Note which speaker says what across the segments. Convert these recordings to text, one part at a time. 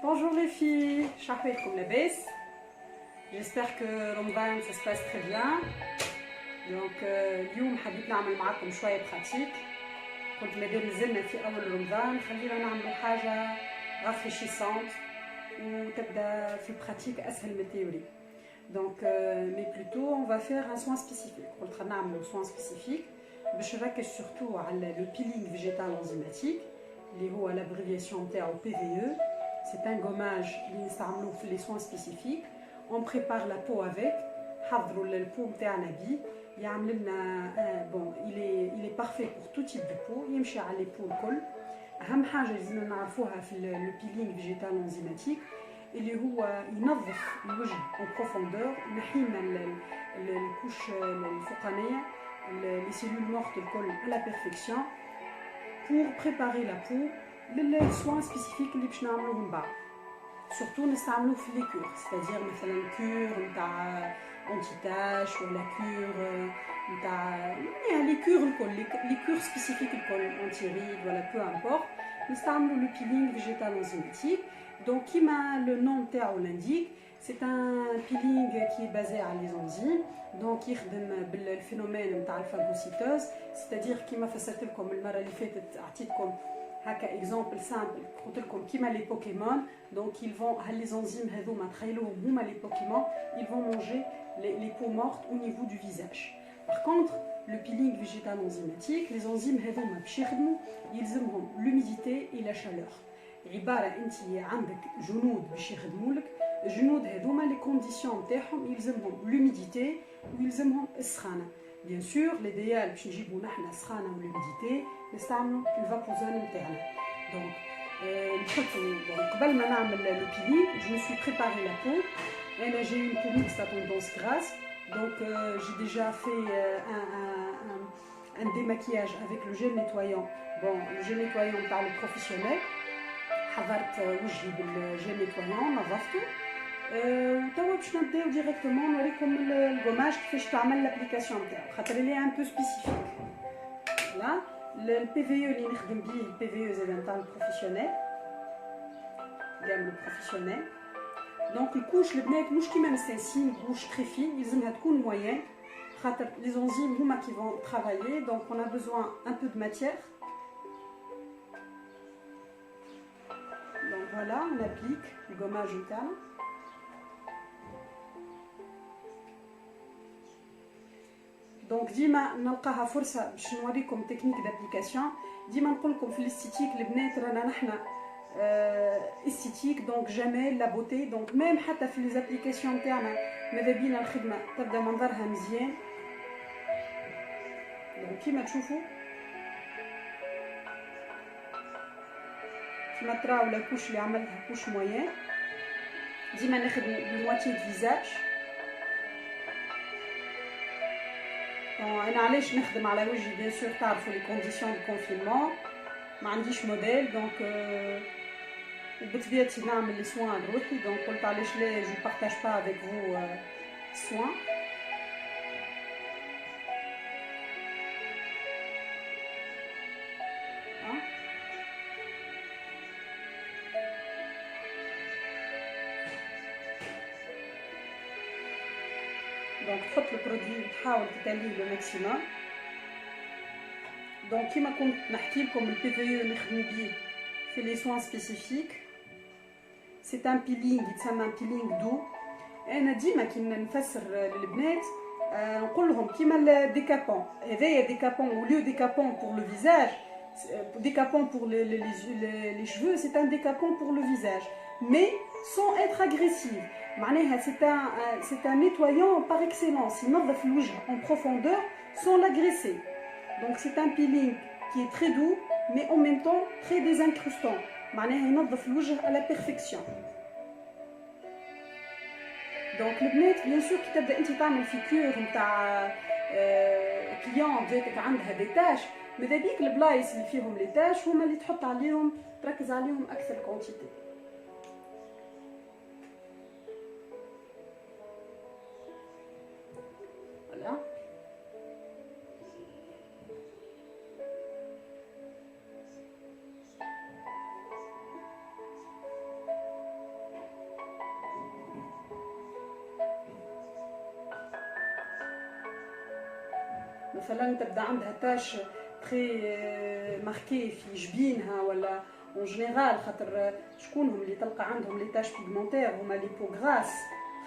Speaker 1: Bonjour les filles, comme la baisse. J'espère que Ramadan ça se passe très bien. Donc اليوم حبيت نعمل معكم شوية براتيك. كنت مادام نزلنا في أول رمضان خلينا نعملوا حاجة rafraîchissante وتبدا في براتيك أسهل من التيوري. Donc mais plutôt on va faire un soin spécifique. قلت نعملوا soin spécifique باش نركز surtout على le peeling végétal enzymatique اللي هو l'abréviation نتاعو PVE. C'est un gommage qui les soins spécifiques. On prépare la peau avec. Bon, il est parfait pour tout type de peau. Il y a les peaux le col. Le peeling végétal enzymatique. Il ينظف الوجه en profondeur. Les couches les cellules mortes le col à la perfection pour préparer la peau. Les soins spécifiques اللي باش نعملوهم من بعد surtout نستعملوه في لي كور c'est-à-dire مثلا كور نتاع انتي تاش ولا كور نتاع لي كور الكل لي كور سبيسيفيك الكل انتي ريد ولا بو امبورط نستعملوا لو بيلينغ فيجيتال انزيماتيك donc كيما le nom تاعو l'indique c'est un peeling qui est basé على les enzymes donc يخدم بالفينومين نتاع الفاغوسيتوز c'est-à-dire كيما فسرت لكم المره اللي فاتت عطيتكم هكا اكزامبل سامبل قلت لكم كيما لي بوكيمون دونك ils vont les enzymes هذوما تخيلوهم هما لي بوكيمون ils vont manger les peaux mortes au niveau du visage. Par contre le peeling végétal enzymatique les enzymes هذوما باش يخدموا يلزمهم l'humidité et la chaleur. عباره انت عندك جنود باش يخدموا لك الجنود هذوما لي كونديسيون نتاعهم يلزمهم l'humidité ويلزمهم السخانه. Bien sûr, l'idéal باش نجيبو نحنا سخانه والهيميديتي نستعملوا الفابوزون نتاعنا. Donc قبل ما نعمل لو بيلينغ je me suis préparé la peau. انا j'ai une peau mixte à tendance grasse. Donc j'ai déjà fait un démaquillage avec le gel nettoyant. Bon, le gel nettoyant par le professionnel. حضرت وجهي بالجل نيتوايون نظفته. وتوا باش نبداو ديريكتومون نوريكم الغوماج كيفاش تعمل لابليكاسيون نتاعو خاطر لي ان بو سبيسيفيك. لا البي في او اللي نخدم بيه البي في او زاد نتاع البروفيسيونيل قام لو بروفيسيونيل. دونك الكوش البنات مش كيما مستانسين كوش تري فين يلزمها تكون موين خاطر لي زونزيم هما كي فون ترافايي دونك اون ا بوزوان ان بو دو ماتيير. Donc voilà, on applique le gommage interne. Donc ديما نلقاها فرصة باش نوريكم تكنيك دابليكاسيون. ديما نقول لكم في الاستيتيك البنات رانا نحنا استيتيك دونك جامي لا بوتي دونك ميم حتى في لي زابليكاسيون تاعنا ماذا بينا الخدمة تبدا منظرها مزيان. دونك كيما تشوفوا كيما تراو لا كوش اللي عملتها كوش موين ديما نخدم بالمواتي دو فيزاج. انا علاش نخدم على وجهي بيان سور تعرفوا لي كونديسيون دو كونفينمون ما عنديش موديل دونك وبطبيعتي نعمل لي سوان لروحي دونك قلت علاش لا جو بارطاج با افيك فو سوان. دونك تحط البرودوي وتحاول تتاليه لو ماكسيموم. دونك كيما كنت نحكي لكم البي في او نخدم بيه في لي سوان سبيسيفيك سي ان بيلينغ يتسمى بيلينغ دو. انا ديما كي نفسر للبنات نقول لهم كيما الديكابون هذايا ديكابون او ليو ديكابون بور لو فيزاج décapant pour les cheveux c'est un décapant pour le visage mais sans être agressif. معناها c'est un nettoyant par excellence ينظف الوجه en profondeur sans l'agresser. Donc c'est un peeling qui est très doux mais en même temps très désincrustant معناها ينظف الوجه à la perfection. Donc البنات bien sûr كي تبدا انت تعمل في كور نتاع كليون جاتك عندها دي تاش ماذا بيك البلايص اللي فيهم لي تاش هما اللي تحط عليهم تركز عليهم اكثر كونتيتي. فوالا مثلا تبدا عندها تاش تري ماركي في جبينها ولا اون جينيرال، خاطر شكونهم اللي تلقى عندهم لي تاش بيغمونتير هما لي بو غراس،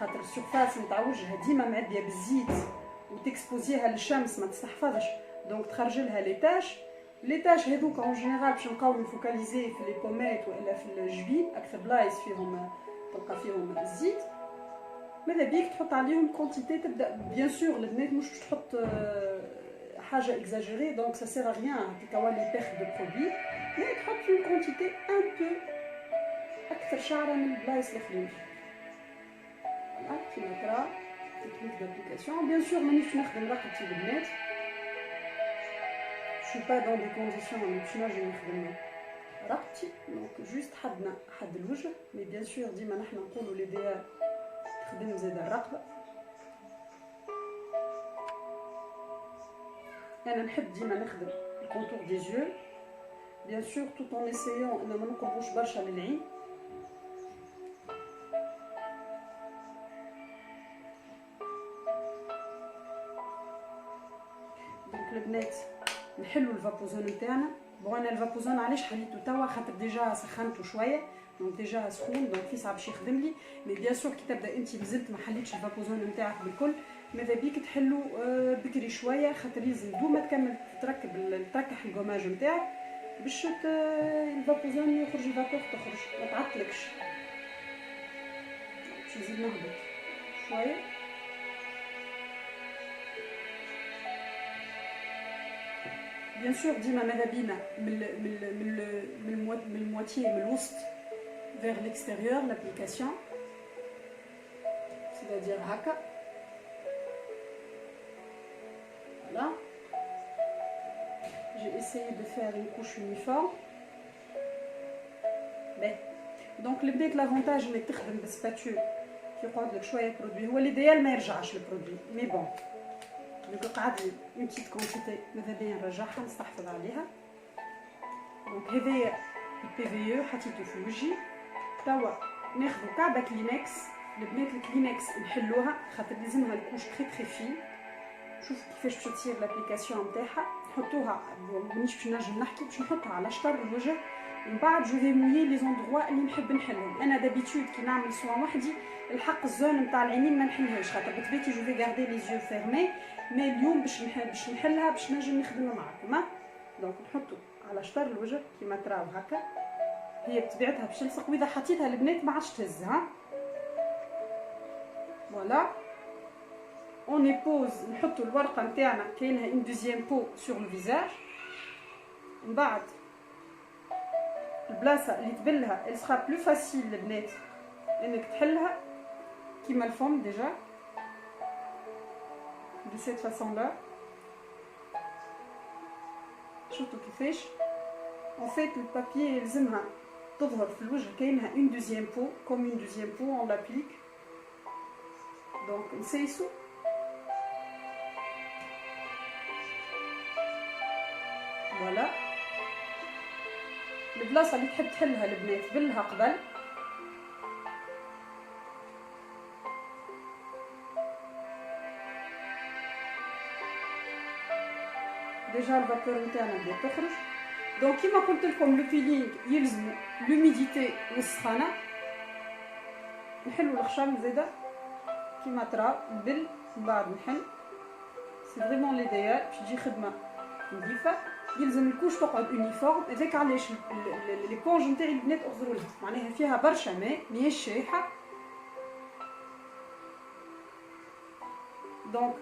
Speaker 1: خاطر السيرفاس نتاع وجهها ديما معديه بالزيت وتكسبوزيها للشمس ما تستحفظش، دونك تخرج لها لي تاش هذوك اون جينيرال باش نبقاو نفوكاليزي في لي بوميت والا في الجبين، اكثر بلايص فيهم تلقى فيهم الزيت. ماذا بيك تحط عليهم كونتيتي، تبدا بيان سور البنات مش تحط حاجه اكزاجيري، دونك سا سير ا ريان تكوا لي بيرت دو برودوي، مي تحط اون كونتيتي ان بو اكثر شعره من البلايص الاخرين. فوالا كيما ترى تكنيك دابليكاسيون. بيان سور مانيش نخدم رقبتي البنات، جو با دون دي كونديسيون اللي باش نجم نخدم رقبتي، دونك جوست حد الوجه، مي بيان سور ديما نحنا نقولوا ليديال تخدم زاد الرقبه. انا نحب ديما نخدم الكونتور دي زيو بيان سور توت اون اسيون ان ما نقربوش برشا للعين. دونك البنات نحلوا الفابوزون نتاعنا. بون انا الفابوزون علاش حليته توا، خاطر ديجا سخنته شويه، دونك ديجا سخون، دونك في صعب باش يخدم لي. مي بيان سور كي تبدا انت مازلت ما حليتش الفابوزون نتاعك بالكل، ماذا بيك تحلو بكري شويه، خاطر لازم دوما تكمل تركح القماج نتاعك باش الفابوزون يخرج الفابور تخرج ما تعطلكش. باش نزيد نهبط شويه. بيان سور ديما ماذا بينا من المواتي من الوسط vers l'extérieur l'application, c'est-à-dire haka. Voilà. J'ai essayé de faire une couche uniforme. Mais donc l'avantage انك تخدم بالسباتول يقعد لك شويه برودوي، هو الايديال ما يرجعش البرودوي، مي بون دونك قعد لي اون بتيت كونتيتي ماذا بيا نرجعها نستحفظ عليها. دونك هذايا البي في او حطيته في وجهي. توا ناخذ كعبه كلينكس، البنات الكلينكس نحلوها خاطر لازمها الكوش تري تري فين. شوفوا كيفاش باش تصير لابليكاسيون نتاعها، نحطوها مانيش باش نجم نحكي، باش نحطها على شطر الوجه، ومن بعد جو في مويي لي زوندغوا اللي نحب نحلهم. انا دابيتود كي نعمل سوان وحدي الحق الزون نتاع العينين ما نحلهاش، خاطر بطبيعتي جو في غاردي لي زيو فيرمي، مي اليوم باش نحلها باش نجم نخدمها معكم. دونك نحطو على شطر الوجه كيما تراو هكا، هي بطبيعتها باش تلصق، واذا حطيتها البنات ما عادش تهزها. فوالا اون ايبوز نحطو الورقه نتاعنا كاينها اون دوزيام بو سور لو فيزاج. من بعد البلاصه اللي تبلها elle sera plus facile البنات انك تحلها كيما الفم ديجا de cette façon là. شوفوا كيفاش en fait البابي يلزمها تظهر في الوجه كاينها اون دوزيام بو كوم اون دوزيام بو اون لابليك. دونك نسيسو فوالا البلاصه اللي تحب تحلها البنات بلها قبل. ديجا الفابور نتاعنا بدات تخرج. دونك كيما قلت لكم لو بيلينغ يلزم لوميديتي والسخانه. نحلو الخشم زاده كيما ترى نبل من بعد نحل، سي فريمون ليديال باش تجي خدمه نظيفه. يلزم الكوش تقعد يونيفورم، هذاك علاش لي بونج نتاعي البنات اغزروا لها، معناها فيها برشا ماء ماهيش شايحه. دونك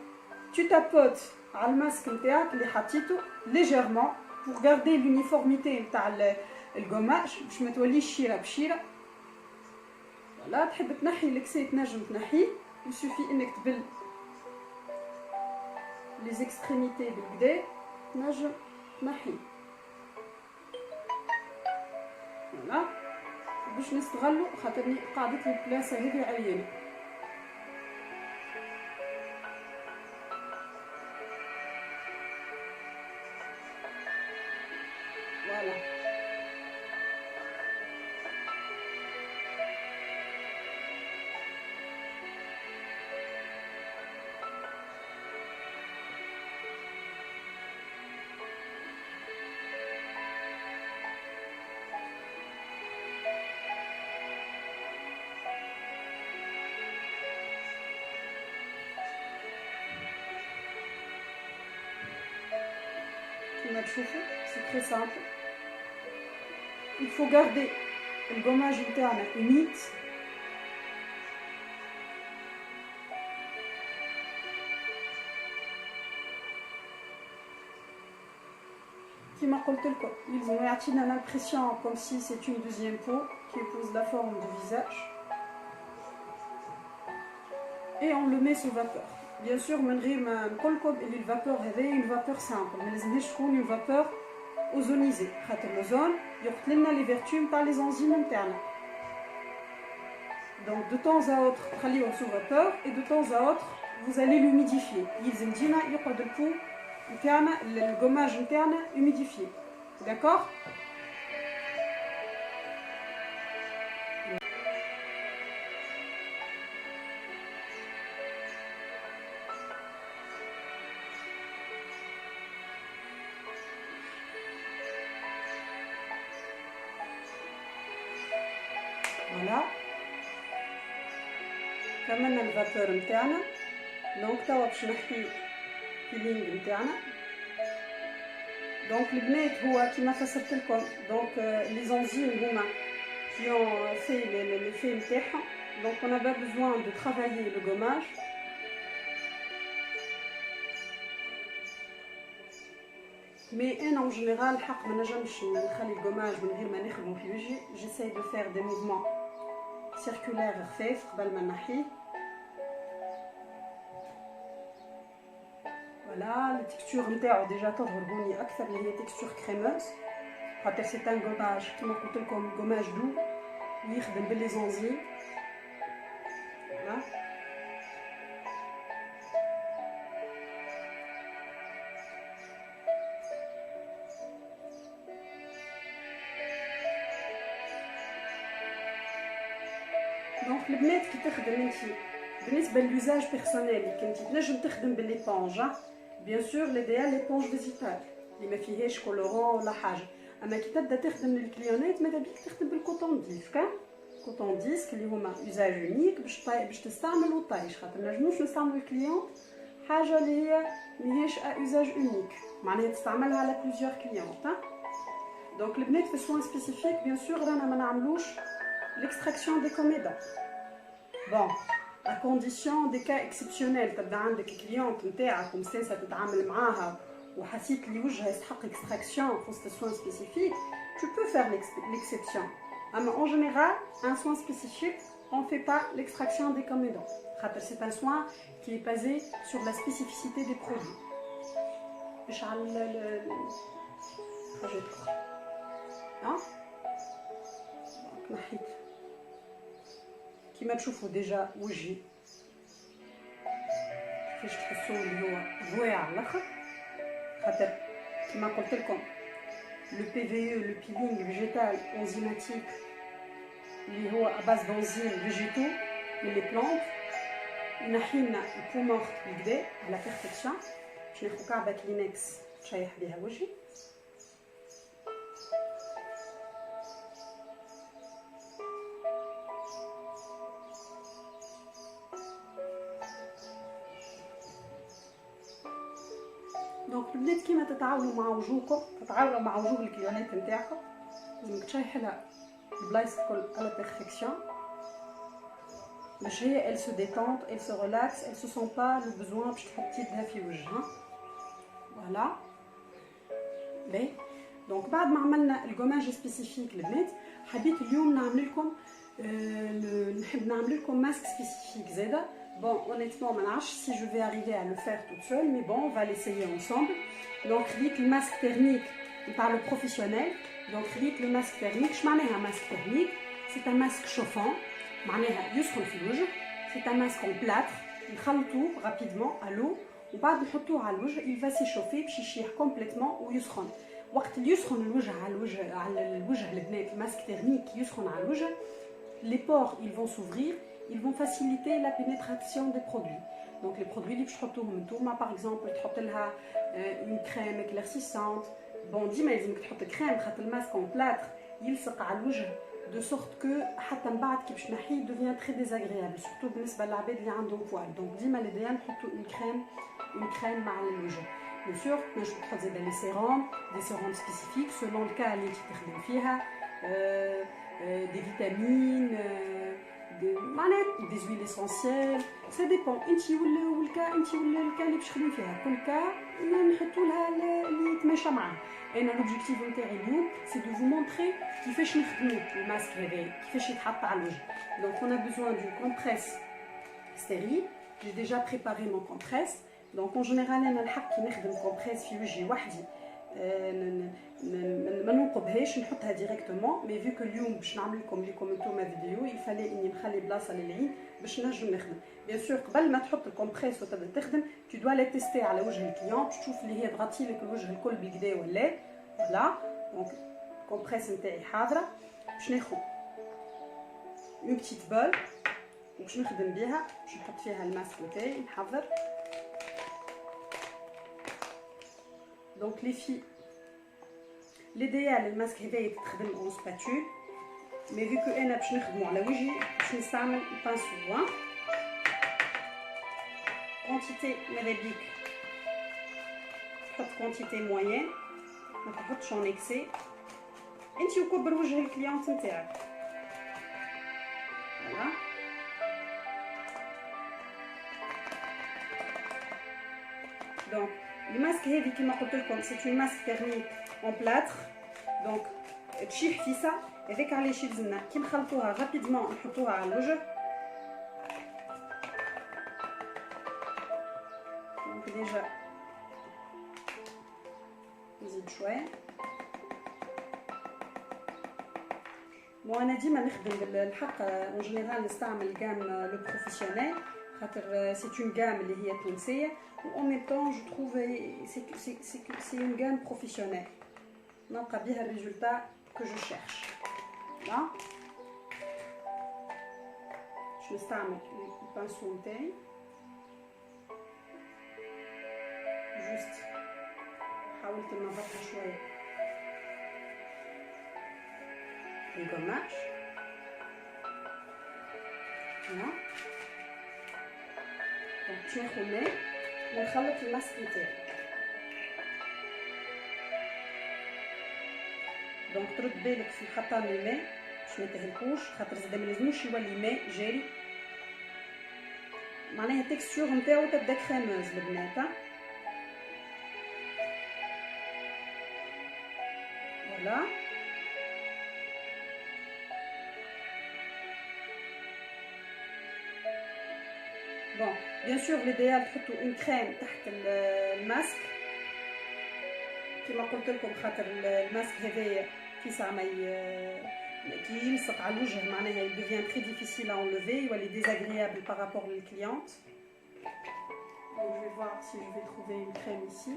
Speaker 1: tu tapotes على الماسك نتاعك اللي حطيته ليجيرمون pour garder l'uniformité نتاع القماش باش ما توليش شيره بشيره. فوالا تحب تنحي لكسي تنجم تنحيه، يسوفي انك تبل لي زيكستريميتي بالكدا تنجم تنحيه. فوالا باش نستغلو خاطرني قعدت لي البلاصه هذه عيانه. فوالا c'est très simple. Il faut garder le gommage interne humide. Comme je l'ai dit, ils ont donné l'impression comme si c'est une deuxième peau qui épouse la forme du visage. Et on le met sous vapeur. Bien sûr, من غير ما نقول لكم اللي الفابور هذه une vapeur simple, ما لازمهاش تكون une vapeur ozonisée. خاطر l'ozone يقتل لنا les vertus تاع les enzymes internes. Donc de temps à autre, خليوه sous vapeur et de temps à autre, vous allez l'humidifier. يلزم ديما يقعد البو نتاعنا le gommage interne humidifié. D'accord? Voilà. كملنا الفابور نتاعنا. دونك توا باش نحكي البيلينغ نتاعنا. دونك البنات هو كيما فسرت لكم دونك لي زونزيم هما qui ont fait l'effet نتاعهم. Donc on a besoin de travailler le gommage. Mais en général حق ما نجمش نخلي الجوماج من غير ما نخدمو في وجهي. J'essaie de faire des mouvements circulaires خفاف قبل ما نحيه. Voilà, la texture نتاعو déjà تظهر هوني أكثر اللي هي texture crémeuse. خاطر c'est un gommage كيما قلت لكم gommage doux يخدم باللي زونزيم. Voilà. دونك البنات كي تخدم انتي بالنسبه للوزاج بيرسونيل كنتي تنجم تخدم بالليبونج بيان سور ليديال ليبونج فيزيتال اللي ما فيهاش كولورون ولا حاجه. اما كي تبدا تخدم للكليونات ماذا بيك تخدم بالكوطون ديسك. كوطون ديسك اللي هما يوزاج يونيك باش تستعمل وطايش خاطر نجموش نستعملوا الكليون حاجه اللي هي ماهيش يوزاج يونيك معناها تستعملها على بليزيور كليونت. دونك البنات في سوان سبيسيفيك بيان سور رانا ما نعملوش l'extraction des comédons. Bon, à condition des cas exceptionnels, تبدا عندك كليونت نتاعك ومستانسه تتعامل معاها وحسيت اللي وجهها يستحق extraction في وسط soin spécifique, tu peux faire l'exception. Mais en général, un soin spécifique, on ne fait pas l'extraction des comédons. C'est un soin qui est basé sur la spécificité des produits. كما تشوفوا ديجا وجهي كيفاش تحسوا اللي هو زويع على الاخر خاطر كما قلت لكم لو بي في او لو بيلينغ فيجيتال انزيماتيك اللي هو اباز دونزيم فيجيتو من لي بلانت ينحي لنا البو مورت بالكدا على بيرفكسيون. باش ناخذ كعبه كلينكس نشيح بها وجهي. دونك البنات كيما تتعاونوا مع وجوهكم تتعاونوا مع وجوه الكليونات نتاعكم لازمك تشيحي لها البلايص الكل على بيرفكسيون باش هي elle se détente, elle se relaxe, elle se sent pas le besoin باش تحطي يدها في وجهها. فوالا باهي. دونك بعد ما عملنا الجوماج سبيسيفيك البنات حبيت اليوم نعمل لكم نحب نعمل لكم ماسك سبيسيفيك زاده. Bon, honnêtement, si je vais arriver à le faire toute seule, mais bon, on va l'essayer ensemble. Donc, le masque thermique, par le professionnel. Donc, le masque thermique, je m'en ai un masque thermique. C'est un masque chauffant. C'est un masque en plâtre. On le tout rapidement à l'eau. On va le mettre à l'eau. Il va s'échauffer, puis complètement ou يسخن. وقت اللي يسخن الوجه على الوجه البنات الماسك تhermique يسخن على الوجه, les pores ils vont s'ouvrir. Ils vont faciliter la pénétration des produits. Donc les produits اللي باش تحطوهم نتوما par exemple تحط لها une crème éclaircissante. Bon, ديما لازمك تحط كريم خاطر الماسك en plâtre يلصق على الوجه de sorte que حتى من بعد كي باش تنحيه devient très désagréable surtout بالنسبه للعباد اللي عندهم بوال. Donc ديما l'idéal نحطوا une crème مع الوجه. Bien sûr, je peux des sérums spécifiques selon le cas اللي تستخدم فيها des vitamines, des huiles essentielles, ça dépend. انت والكا اللي باش تخدم فيها كل كا نحطوا لها اللي يتماشى معاه. انا لوبجيكتيف نتاعي اليوم سي دو فو مونطري كيفاش نخدموا الماسك هذا كيفاش يتحط على الوجه. دونك on a besoin d'une compresse stérile. J'ai déjà préparé mon compresse. Donc en général انا نحب كي نخدم compresse في وجهي وحدي ما ننقبهاش نحطها ديريكتومون. مي فيو كو اليوم باش نعمل لكم نتوما فيديو يفالي اني نخلي بلاصه للعين باش نجم نخدم. بيان سور قبل ما تحط الكومبريس وتبدا تخدم تو دوا لا تيستي على وجه الكليون باش تشوف اللي هي تغطي لك الوجه الكل بالكدا ولا فوالا. دونك الكومبريس نتاعي حاضره باش ناخذ اون بتيت بول وباش نخدم بها باش نحط فيها الماسك نتاعي نحضر. Donc les filles, l'idéal الماسك هذايا تتخدم اون سباتول. مي vu que انا باش نخدمو على وجهي باش نستعمل بانسو. كونتيتي ماذا بيك تحط كونتيتي موين ما تحطش اون اكسي. انتي وكبر وجه الكليونت نتاعك. فوالا دونك الماسك هذه كما قلت لكم سي اون ماسك تيرميك اون بلاتر. دونك تشيح فيسا هذاك علاش يلزمنا كي نخلطوها رابيدمون نحطوها على الوجه. دونك ديجا نزيد شويه. انا ديما نخدم بالحق اون جينيرال نستعمل جام لو بروفيسيونيل خاطر سي اون جام اللي هي تونسيه و en même temps je trouve c'est une gamme professionnelle. نلقى بها الريزولتا que je cherche. là je نستعمل البانسو نتاعي جوست حاولت ننظفها شويه القماش. هنا باش ناخذ ماء ونخلط الماسك نتاعي. دونك ترد بالك في الخطام الماء باش ما تهلكوش خاطر زاد ما لازموش يولي ماء جاري. معناها التكستور نتاعو تبدا كريموز البنات. فوالا بون بيان سور ليديال تحطوا اون كريم تحت الماسك كما قلت لكم خاطر الماسك هذايا في ساعه ما كي يلصق على الوجه معناها il devient très difficile à enlever يولي désagréable par rapport للكليونت. Donc je vais voir si je vais trouver une crème ici.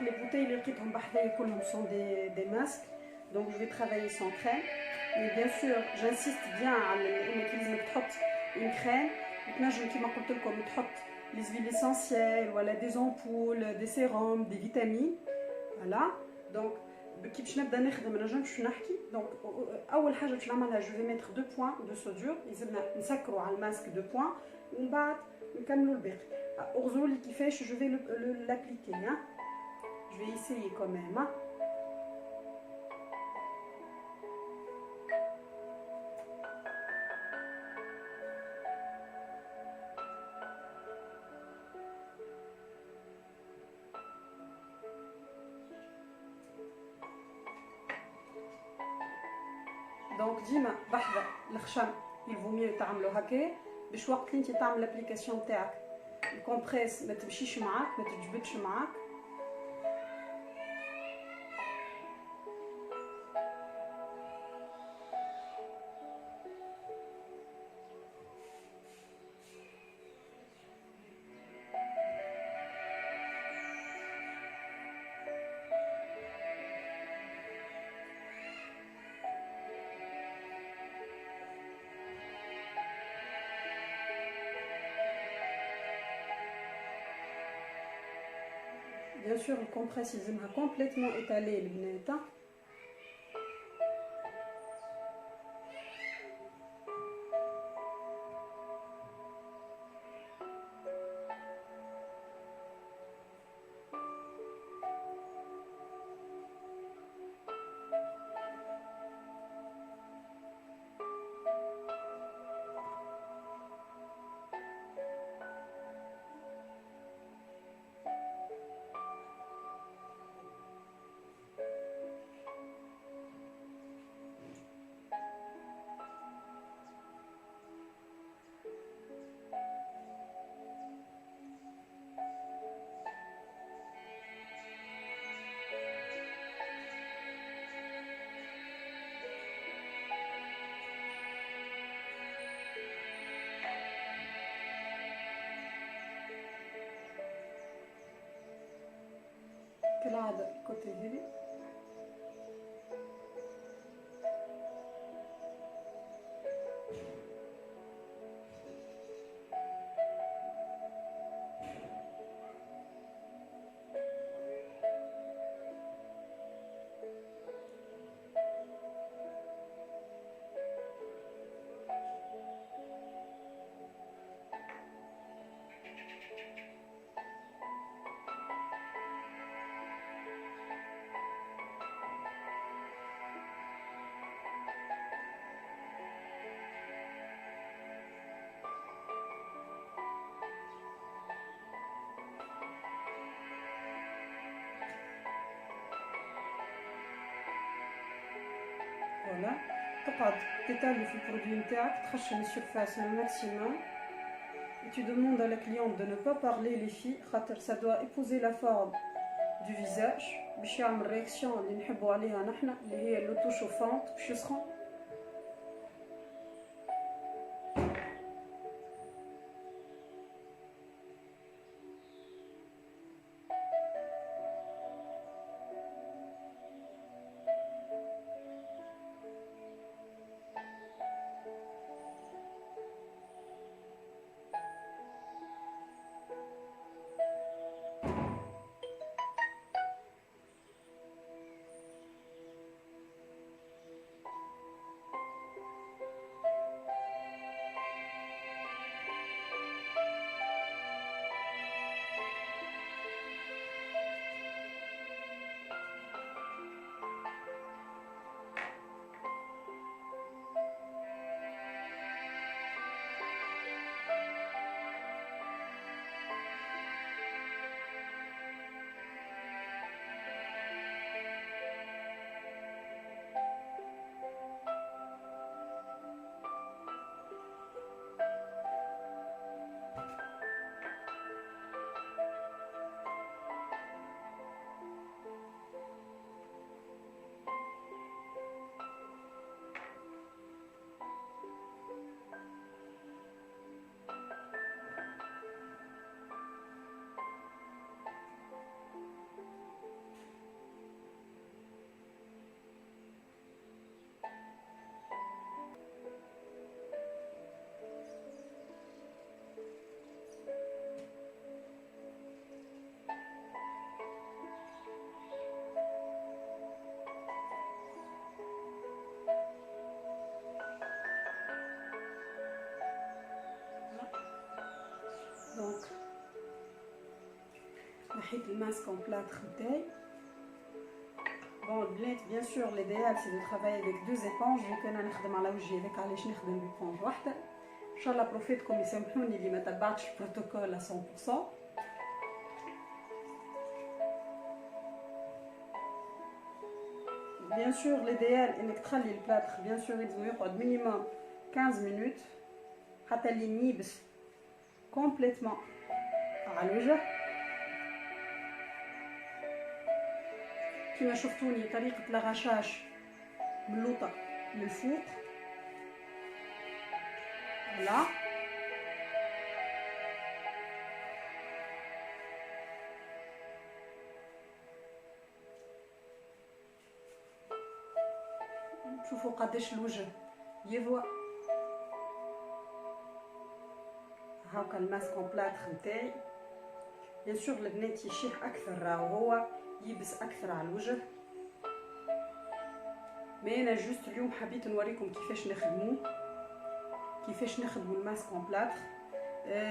Speaker 1: Les bouteilles اللي لقيتهم بحذايا كلهم sont des masques. Donc je vais travailler sans crème. Mais bien sûr j'insiste bien على انك لازمك تحط une crème. تنجم كيما قلت لكم تحط les huiles essentielles ولا des ampoules des sérums des vitamines. voilà. donc كي باش نبدا نخدم ما نجمش نحكي. دونك اول حاجه باش نعملها جو في ميتر 2 بوين دو صودور. لازمنا نسكروا على الماسك 2 بوين ومن بعد نكملوا الباقي. اغزروا لي كيفاش جو في لابليكي. Je vais essayer quand même. Donc ديما بحذا الخشم il vaut mieux تعملوا هكا باش وقت اللي انت تعمل لابليكاسيون تاعك الكومبريس ما تمشيش معاك ما تجبدش معاك. Bien sûr, le compresse, il va complètement étaler le bneta. كالعادة الكوتي ديالي. Voilà, تقعد تتالي في البرودوي نتاعك تخشن السيرفاس le maximum et tu demandes à la cliente de ne pas parler les filles خاطر ça doit épouser la forme du visage باش يعمل رياكسيون اللي نحبوا عليها نحنا اللي هي اللوتو شوفونت باش يسخن. Donc, نحيت الماسك en plâtre نتاعي. Bon, le blend, bien sûr, l'idéal c'est de travailler avec 2 éponges. vu que انا نخدم على وجهي هذاك علاش نخدم بإيبونج واحدة. ان شاء الله بروفيتكم يسامحوني اللي ما تبعتش البروتوكول à 100%. Bien sûr, l'idéal انك تخلي البلاتر bien sûr يلزم يقعد minimum 15 minutes حتى اللي يبس complètement على الوجه. كما شفتوني طريقة لاغاشاج من اللوطة للفوق. فوالا شوفوا قداش الوجه يضوى. هاكا الماسك اون بلاتر نتاعي بيان سور البنات يشيح اكثر وهو يبس اكثر على الوجه. مي انا جوست اليوم حبيت نوريكم كيفاش نخدموا الماسك اون بلاتر.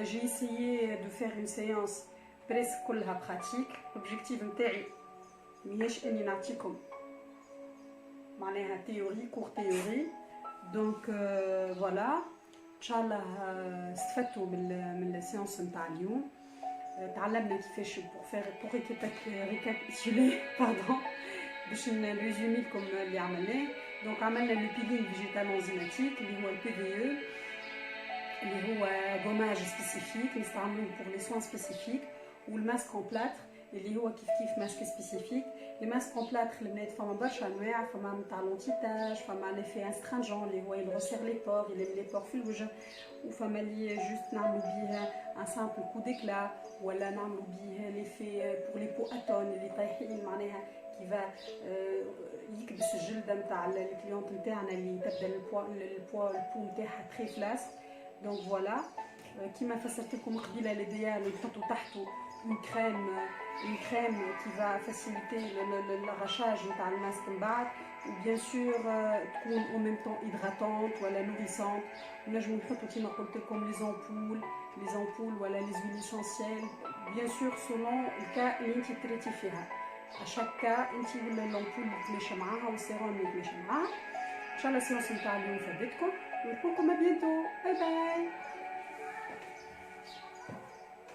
Speaker 1: جي اسيي دو فير اون سيونس بريسك كلها براتيك. لوبجيكتيف نتاعي ماهيش اني نعطيكم معناها تيوري كور تيوري. دونك فوالا ان شاء الله استفدتوا من السيونس نتاع اليوم. تعلمنا كيفاش بور ريكابيتولي باردون باش نريزومي لكم اللي عملناه. دونك عملنا لو بيلينغ فيجيتال انزيماتيك اللي هو البي في او، اللي هو غوماج سبيسيفيك نستعملوه بور لي سوان سبيسيفيك، والماسك اون بلاتر اللي هو كيف ماسك سبيسيفيك. لي ماسك اون بلاتر البنات فما برشا انواع، فما نتاع لونتيتاج، فما ليفي انسترانجون اللي هو يغسر لي بور يلم لي بور في الوجه، وفما اللي جوست نعملو بيه ان سامبل كو ديكلا، ولا نعملو بيه ليفي بور لي بو اتون اللي طايحين معناها كيفا يكبس الجلده نتاع الكليونت نتاعنا اللي تبدا البو نتاعها تري فلاس. دونك فوالا كيما فسرت لكم قبيله ليديال نحطو تحته une crème qui va faciliter l'arrachage نتاع الماسك من بعد، وبيان سور تكون en même temps hydratante ولا nourrissante. نجمو نحطو كيما قلت لكم لي زامبول ولا لي زويل اسونسييل بيان سور سولون الكا اللي انت تريتي فيها. اشاك كا انت ولا لامبول يتماشى معاها والسيروم يتماشى معاها. ان شاء الله السيونس نتاع اليوم فادتكم، ونقول لكم ا بيانتو. باي باي.